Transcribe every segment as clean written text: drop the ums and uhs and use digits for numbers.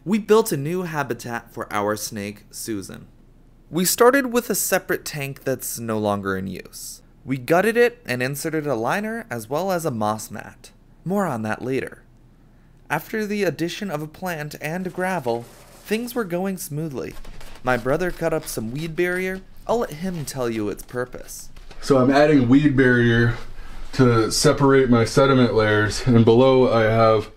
We built a new habitat for our snake, Susan. We started with a separate tank that's no longer in use. We gutted it and inserted a liner as well as a moss mat. More on that later. After the addition of a plant and gravel, things were going smoothly. My brother cut up some weed barrier. I'll let him tell you its purpose. So I'm adding weed barrier to separate my sediment layers, and below I have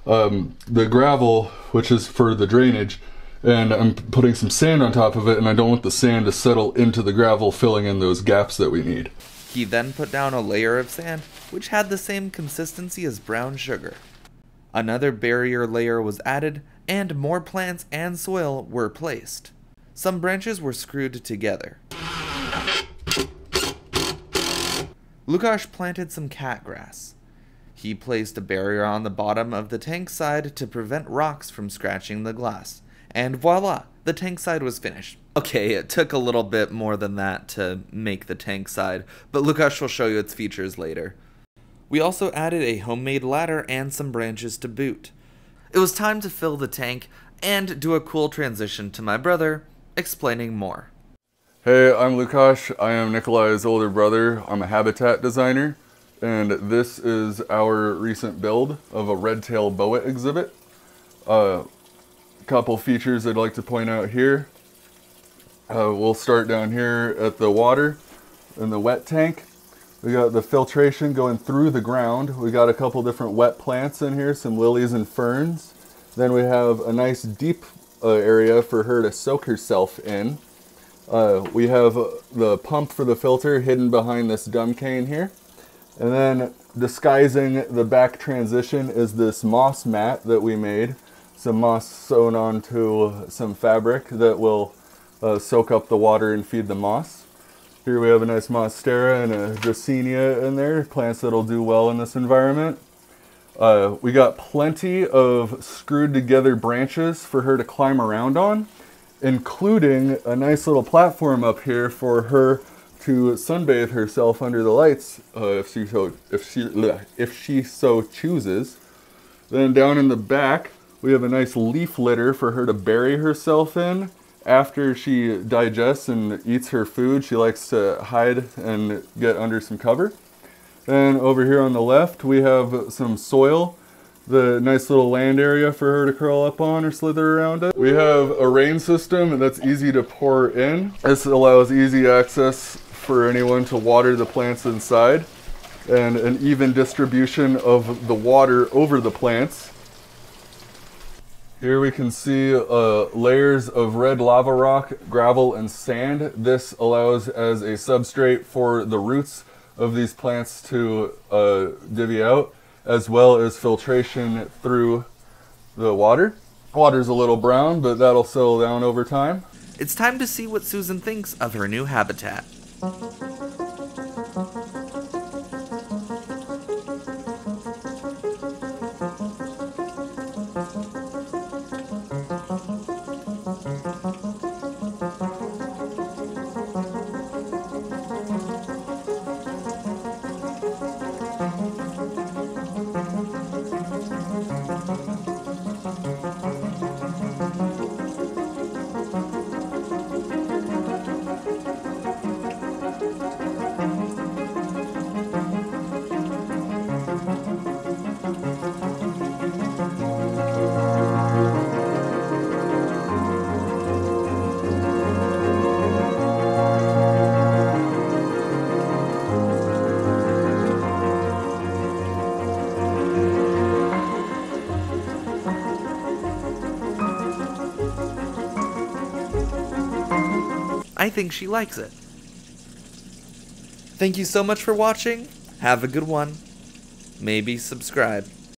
the gravel, which is for the drainage, and I'm putting some sand on top of it, and I don't want the sand to settle into the gravel, filling in those gaps that we need. He then put down a layer of sand, which had the same consistency as brown sugar. Another barrier layer was added, and more plants and soil were placed. Some branches were screwed together. Lukasz planted some catgrass. He placed a barrier on the bottom of the tank side to prevent rocks from scratching the glass. And voila, the tank side was finished. Okay, it took a little bit more than that to make the tank side, but Lukasz will show you its features later. We also added a homemade ladder and some branches to boot. It was time to fill the tank and do a cool transition to my brother, explaining more. Hey, I'm Lukasz. I am Nikolai's older brother. I'm a habitat designer, and this is our recent build of a red-tailed boa exhibit. Couple features I'd like to point out here. We'll start down here at the water in the wet tank. We got the filtration going through the ground. We got a couple different wet plants in here, some lilies and ferns. Then we have a nice deep area for her to soak herself in. We have the pump for the filter hidden behind this gum cane here. And then disguising the back transition is this moss mat that we made. Some moss sewn onto some fabric that will soak up the water and feed the moss. Here we have a nice monstera and a dracaena in there, plants that'll do well in this environment. We got plenty of screwed together branches for her to climb around on, including a nice little platform up here for her to sunbathe herself under the lights if she so chooses. Then down in the back, we have a nice leaf litter for her to bury herself in. After she digests and eats her food, she likes to hide and get under some cover. Then over here on the left, we have some soil, the nice little land area for her to curl up on or slither around it. We have a rain system that's easy to pour in. This allows easy access for anyone to water the plants inside, and an even distribution of the water over the plants. Here we can see layers of red lava rock, gravel, and sand. This allows as a substrate for the roots of these plants to divvy out, as well as filtration through the water. Water's a little brown, but that'll settle down over time. It's time to see what Susan thinks of her new habitat. I think she likes it. Thank you so much for watching. Have a good one. Maybe subscribe.